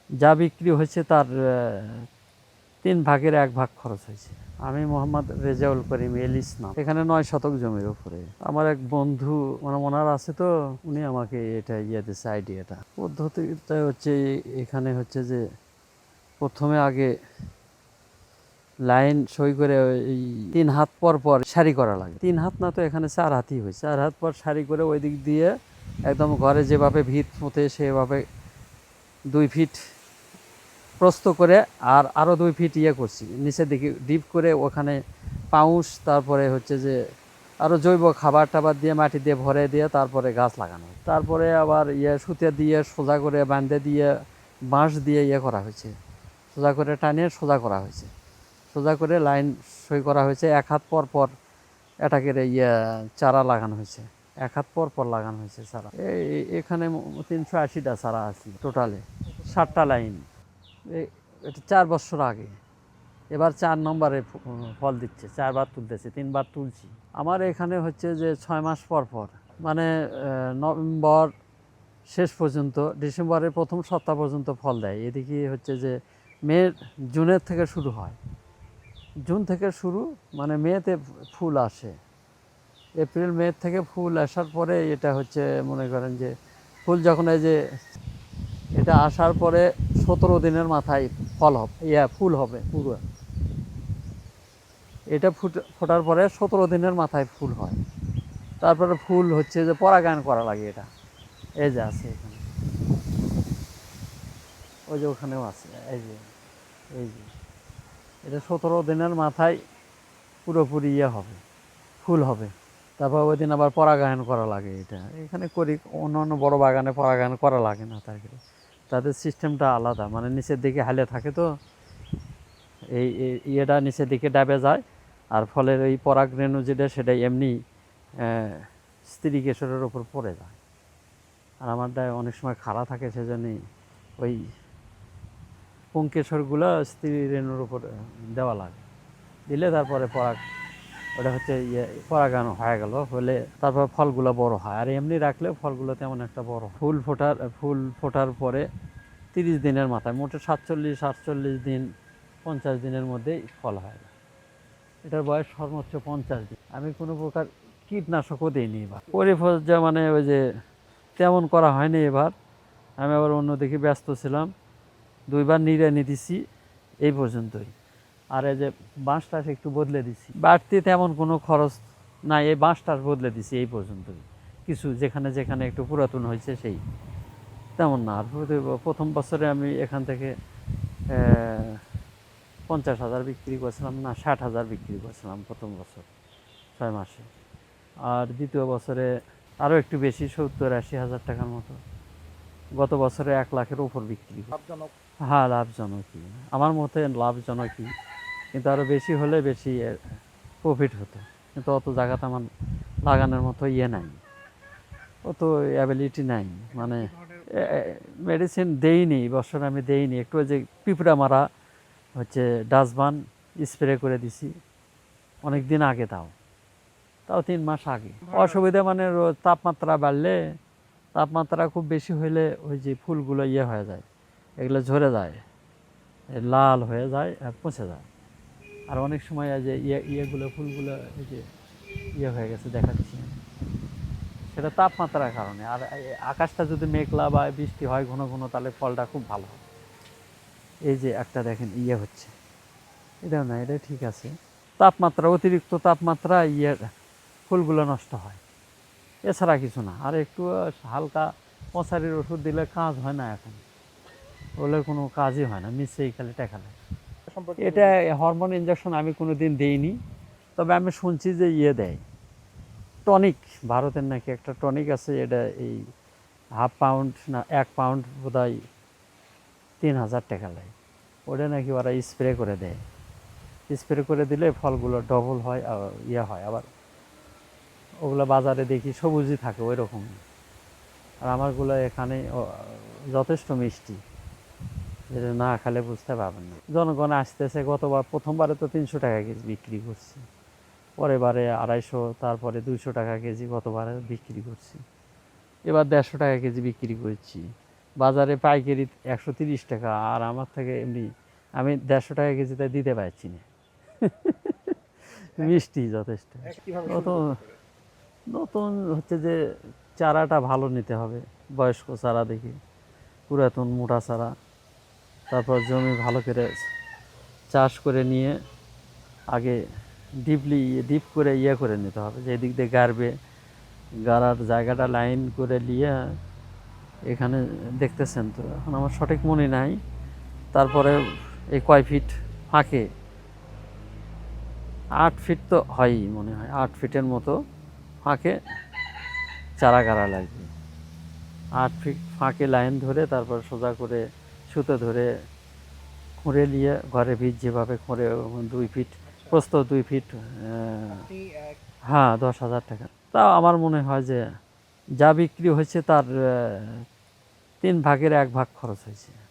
যা বিক্রি হয়েছে তার 3/1 ভাগ খরচ হয়েছে। আমি মোহাম্মদ রেজাউল করিম এলিস নাম। এখানে 9 শতক জমির উপরে আমার এক বন্ধু মানে ওনার আছে, তো উনি আমাকে এটা দিয়েছে আইডিয়াটা। পদ্ধতিটা হচ্ছে এখানে হচ্ছে যে প্রথমে আগে লাইন সই করে এই 3 হাত পর পর সারি করা লাগে। 3 হাত না, তো এখানে 4 হাতই হয়েছে। 4 হাত পর সারি করে ওই দিক দিয়ে একদম ঘরে যেভাবে ভিত পুঁতে সেভাবে 2 ফিট প্রস্থ করে আর আরও 2 ফিট করছি নিচের দিকে ডিপ করে, ওখানে পাউশ, তারপরে হচ্ছে যে আরও জৈব খাবার টাবার দিয়ে মাটি দিয়ে ভরে দিয়ে তারপরে গাছ লাগানো। তারপরে আবার সুতে দিয়ে সোজা করে বাঁধে দিয়ে বাঁশ দিয়ে করা হয়েছে, সোজা করে টানিয়ে সোজা করা হয়েছে, সোজা করে লাইন সই করা হয়েছে। 1 হাত পর পর এটাকে চারা লাগানো হয়েছে, 1 হাত পর পর লাগানো হয়েছে চারা। এখানে 380টা চারা আছে টোটালে, 7টা লাইন। এটা 4 বছর আগে, এবার 4 নম্বরে ফল দিচ্ছে। 4বার তুলতেছে, 3বার তুলছি। আমার এখানে হচ্ছে যে 6 মাস পর পর মানে নভেম্বর শেষ পর্যন্ত, ডিসেম্বরের প্রথম সপ্তাহ পর্যন্ত ফল দেয়। এদিকে হচ্ছে যে জুনের থেকে শুরু হয়, জুন থেকে শুরু, মানে মেতে ফুল আসে। এপ্রিল মে থেকে ফুল আসার পরে এটা হচ্ছে মনে করেন যে ফুল যখন এই যে এটা আসার পরে 17 দিনের মাথায় ফল হবে, ফুল হবে পুরো। এটা ফোটার পরে 17 দিনের মাথায় ফুল হয়। তারপরে ফুল হচ্ছে যে পরাগায়ন করা লাগে। এটা এই যে আছে এখানে, ওই যে ওখানেও আছে, এই যে এটা 17 দিনের মাথায় পুরোপুরি হবে, ফুল হবে। তারপর ওই দিন আবার পরাগায়ন করা লাগে। এটা এখানে করি, অন্য অন্য বড়ো বাগানে পরাগায়ন করা লাগে না। তাদের সিস্টেমটা আলাদা, মানে নিচের দিকে হালে থাকে, তো এই ইয়েটা নিচের দিকে ডাবে যায়, আর ফলের ওই পরাগ রেণু যেটা সেটা এমনি স্ত্রী কেশরের ওপর পড়ে যায়। আর আমারটা অনেক সময় খাড়া থাকে, সেজন্যই ওই পুংকেশরগুলো স্ত্রী রেণুর উপর দেওয়া লাগে, দিলে তারপরে ওটা হচ্ছে পরাগায়ন হয়ে গেল, হলে তারপর ফলগুলো বড় হয়। আর এমনি রাখলেও ফলগুলো তেমন একটা বড় হয়। ফুল ফোটার পরে 30 দিনের মাথায়, মোটে 47-48 দিন, 50 দিনের মধ্যেই ফল হয়। এটার বয়স সর্বোচ্চ 50 দিন। আমি কোনো প্রকার কীটনাশকও দিইনি এবার। পরিচর্যা মানে ওই যে তেমন করা হয়নি এবার। আমি আবার অন্যদিকে ব্যস্ত ছিলাম, 2বার নিড়ানি দিছি এই পর্যন্তই। আর এই যে বাঁশটা একটু বদলে দিছি, বাড়তি তেমন কোনো খরচ নাই, এই বাঁশটা বদলে দিছি এই পর্যন্তই। কিছু যেখানে যেখানে একটু পুরাতন হয়েছে সেই, তেমন না। আর প্রথম বছরে আমি এখান থেকে 50,000 বিক্রি করেছিলাম, না 60,000 বিক্রি করেছিলাম প্রথম বছর 6 মাসে। আর দ্বিতীয় বছরে আরও একটু বেশি, 70-80 হাজার টাকার মতো। গত বছরে 1 লাখের উপর বিক্রি। হ্যাঁ, লাভজনকই, আমার মতে লাভজনকই, কিন্তু আরও বেশি হলে বেশি প্রফিট হতো। কিন্তু অত জায়গাতে আমার লাগানোর মতো নাই, অত অ্যাবিলিটি নাই। মানে মেডিসিন দেইনি বছর, আমি দেইনি। একটু যে পিঁপড়া মারা হচ্ছে ডাস্টবান স্প্রে করে দিছি অনেক দিন আগে, তাও 3 মাস আগে। অসুবিধা মানে তাপমাত্রা বাড়লে, তাপমাত্রা খুব বেশি হইলে ওই যে ফুলগুলো হয়ে যায়, এগুলো ঝরে যায়, লাল হয়ে যায় আর পচে যায়। আর অনেক সময় যে ফুলগুলো এই যে হয়ে গেছে দেখাচ্ছি, সেটা তাপমাত্রার কারণে। আর আকাশটা যদি মেঘলা বা বৃষ্টি হয় ঘন ঘন, তাহলে ফলটা খুব ভালো হয়। এই যে একটা দেখেন হচ্ছে, এটাও না, এটা ঠিক আছে। তাপমাত্রা, অতিরিক্ত তাপমাত্রা ফুলগুলো নষ্ট হয়, এছাড়া কিছু না। আর একটু হালকা মশারির ওষুধ দিলে কাজ হয় না, এখন বলে কোনো কাজই হয় না, মিশছেই খালি টেকালে। এটা হরমোন ইঞ্জেকশন আমি কোনো দিন দিইনি, তবে আমি শুনছি যে দেয় টনিক, ভারতের নাকি একটা টনিক আছে, এটা এই 1/2 পাউন্ড না 1 পাউন্ড বোধহয় 3,000 টাকা লাগে। ওটা নাকি ওরা স্প্রে করে দেয়, স্প্রে করে দিলে ফলগুলো ডবল হয়, হয়। আবার ওগুলো বাজারে দেখি সবুজই থাকে ওই রকম। আর আমারগুলো এখানে যথেষ্ট মিষ্টি, যেটা না খেলে বুঝতে পারবেন না। জনগণ আসতেছে, গতবার প্রথমবারে তো 300 টাকা কেজি বিক্রি করছি, পরের বারে 250, তারপরে 200 টাকা কেজি গতবারে বিক্রি করছি, এবার 150 টাকা কেজি বিক্রি করছি। বাজারে পাইকারি 130 টাকা, আর আমার থেকে এমনি আমি 150 টাকা কেজিতে দিতে পারছি না। মিষ্টি যথেষ্ট। কিভাবে শুরু নতুন করতে পারে? নতুন হচ্ছে যে চারাটা ভালো নিতে হবে, বয়স্ক চারা দেখি, পুরাতন মোটা চারা। তারপর জমি ভালো করে চাষ করে নিয়ে আগে ডিপ করে করে নিতে হবে, যে এদিক দিয়ে গাড়ার জায়গাটা লাইন করে নিয়ে এখানে দেখতেছেন তো, এখন আমার সঠিক মনে নাই। তারপরে এই কয় ফিট ফাঁকে, 8 ফিট তো হয়ই মনে হয়, 8 ফিটের মতো ফাঁকে চারা গাড়া লাগবে। 8 ফিট ফাঁকে লাইন ধরে তারপর সোজা করে সুতো ধরে খুঁড়ে নিয়ে ঘরে ভিত যেভাবে খুঁড়ে 2 ফিট প্রস্থ, 2 ফিট। আপনি হ্যাঁ, 10,000 টাকা। তাও আমার মনে হয় যে যা বিক্রি হয়েছে তার 3 ভাগের 1 ভাগ খরচ হয়েছে।